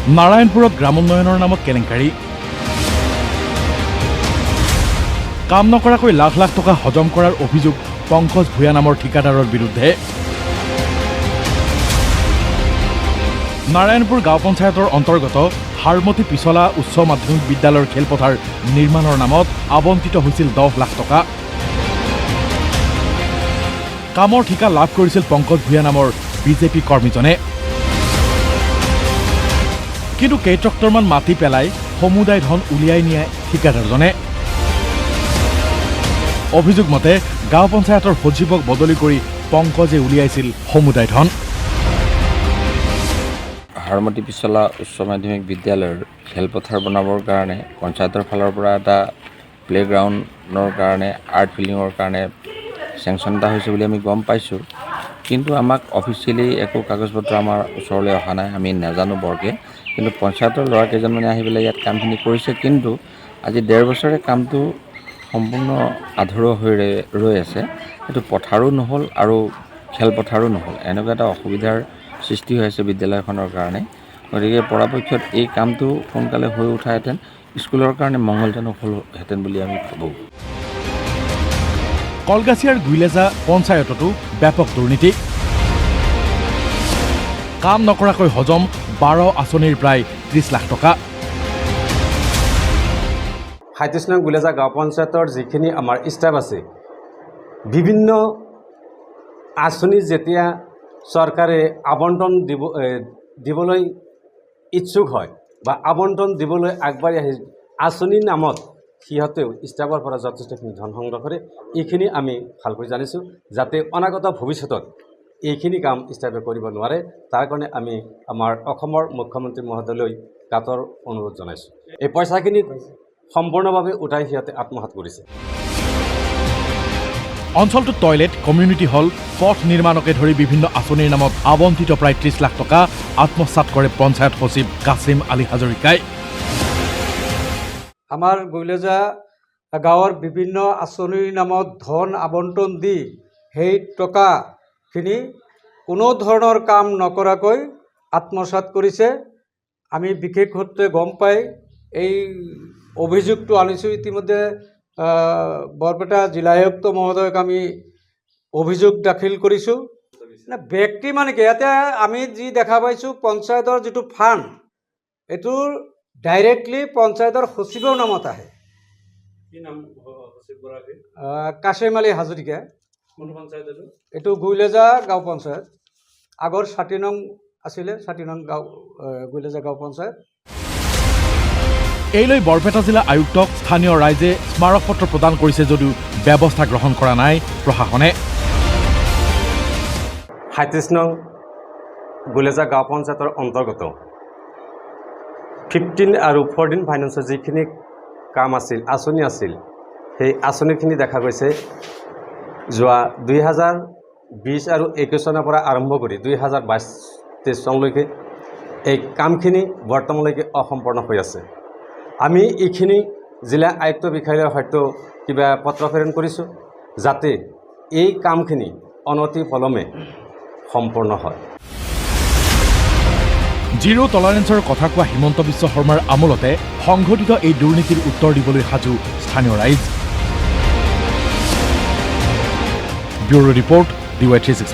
নাৰায়ণপুৰত গ্ৰামোন্নয়নৰ নামত কেলেংকাৰী কাম নকৰাকৈ লাখ লাখ টকা হজম কৰাৰ অভিযোগ পংকজ ভূঞা নামৰ ঠিকাদাৰৰ বিৰুদ্ধে নাৰায়ণপুৰ গাঁও পঞ্চায়তৰ অন্তৰ্গত হাৰমতি পিছলা উচ্চ মাধ্যমিক বিদ্যালয়ৰ খেলপথাৰ নিৰ্মাণৰ নামত আবণ্টিত হৈছিল 10 লাখ টকা কামৰ ঠিকা লাভ কৰিছিল পংকজ ভূঞা নামৰ বিজেপি কৰ্মীজনে কিন্তু কেইট্ৰেক্টৰমান মাটি পেলাই সমুদায় ধন উলিয়াই নিয়ে ঠিকাদাৰজনে অভিযোগ মতে গাঁও পঞ্চায়তৰ সচিবক বদলি কৰি পংকজে উলিয়াইছিল সমুদায় ধন হাৰমতি পিছলা উচ্চ মাধ্যমিক বিদ্যালয়ৰ খেলপথাৰ বনাবৰ কাৰণে পঞ্চায়তৰ ফালৰ পৰা এটা প্লেগ্ৰাউণ্ডৰ কাৰণে আৰ্ট ফিলিঙৰ কাৰণে চেংচন এটা হৈছে বুলি আমি গম পাইছোঁ কিন্তু আমাক অফিচিয়েলি একো কাগজপত্ৰ আমাৰ ওচৰলৈ অহা নাই আমি নাজানো বৰকে কিন্তু পঞ্চায়তৰ ল'ৰাকেইজনমানে আহি পেলাই ইয়াত কামখিনি কৰিছে কিন্তু আজি 1.5 বছৰে কামটো সম্পূৰ্ণ আধৰুৱা হৈ ৰৈ আছে এইটো পথাৰো নহ'ল আৰু খেলপথাৰো নহ'ল এনেকুৱা এটা অসুবিধাৰ সৃষ্টি হৈ আছে বিদ্যালয়খনৰ কাৰণে গতিকে পৰাপক্ষত এই কামটো সোনকালে হৈ উঠাহেঁতেন স্কুলৰ কাৰণে মংগলজনক হ'লহেঁতেন বুলি আমি ভাবোঁ কলগাছিয়াৰ গুইলেজা পঞ্চায়ততো ব্যাপক দুৰ্নীতি কাম নকৰাকৈ হজম 12 আঁচনিৰ প্ৰায় 30 লাখ টকা 37 নং গুইলেজা গাঁও পঞ্চায়তৰ যিখিনি আমাৰ ষ্টাফ আছে বিভিন্ন আঁচনি যেতিয়া চৰকাৰে আবণ্টন দিবলৈ ইচ্ছুক হয় বা আবণ্টন দিবলৈ আগবাঢ়ি আহি আঁচনিৰ নামত সিহঁতেও ষ্টাফৰ পৰা যথেষ্টখিনি ধন সংগ্ৰহ কৰে এইখিনি আমি ভালকৈ জানিছোঁ যাতে অনাগত ভৱিষ্যতত এইখিনি কাম ষ্টাফে কৰিব নোৱাৰে তাৰ কাৰণে আমি আমাৰ অসমৰ মুখ্যমন্ত্ৰী মহোদয়লৈ কাতৰ অনুৰোধ জনাইছোঁ এই পইচাখিনি সম্পূৰ্ণভাৱে উঠাই সিহঁতে আত্মসাৎ কৰিছে অঞ্চলটোত টয়লেট কমিউনিটি হল পথ নিৰ্মাণকে ধৰি বিভিন্ন আঁচনিৰ নামত আবণ্টিত প্ৰায় 30 লাখ টকা আত্মসাৎ কৰে পঞ্চায়ত সচিব কাছিম আলী হাজৰিকাই আমাৰ গুইলেজা গাঁৱৰ বিভিন্ন আঁচনিৰ নামত ধন আবণ্টন দি সেই টকাখিনি কোনো ধৰণৰ কাম নকৰাকৈ আত্মসাৎ কৰিছে আমি বিশেষ সূত্ৰে গম পাই এই অভিযোগটো আনিছোঁ ইতিমধ্যে বৰপেটা জিলা আয়ুক্ত মহোদয়ক আমি অভিযোগ দাখিল কৰিছোঁ ব্যক্তি মানে কি ইয়াতে আমি যি দেখা পাইছোঁ পঞ্চায়তৰ যিটো ফাণ্ড এইটোৰ ডাইৰেক্টলি পঞ্চায়তৰ সচিবৰ নামত আহে কাছিম আলী হাজৰিকা এইটো গুইলেজা গাঁও পঞ্চায়ত আগৰ 60 নং আছিলে 60 নং গাঁও গুইলেজা গাঁও পঞ্চায়ত এই লৈ বৰপেটা জিলা আয়ুক্তক স্থানীয় ৰাইজে স্মাৰক পত্ৰ প্ৰদান কৰিছে যদিও ব্যৱস্থা গ্ৰহণ কৰা নাই প্ৰশাসনে 37 নং গুইলেজা গাঁও পঞ্চায়তৰ অন্তৰ্গত 15 আৰু 14 ফাইনেন্সৰ যিখিনি কাম আছিল আঁচনি আছিল সেই আঁচনিখিনি দেখা গৈছে যোৱা 2020 আৰু 21 চনৰ পৰা আৰম্ভ কৰি 2022-23 চনলৈকে এই কামখিনি বৰ্তমানলৈকে অসম্পূৰ্ণ হৈ আছে আমি এইখিনি জিলা আয়ুক্ত বিষয়ালৈ হয়তো কিবা পত্ৰ প্ৰেৰণ কৰিছোঁ যাতে এই কামখিনি অনতি পলমে সম্পূৰ্ণ হয় জিৰো টলাৰেন্সৰ কথা কোৱা হিমন্ত বিশ্ব শৰ্মাৰ আমোলতে সংঘটিত এই দুৰ্নীতিৰ উত্তৰ দিবলৈ সাজু স্থানীয় ৰাইজ ব্যুৰো ৰিপৰ্ট DY365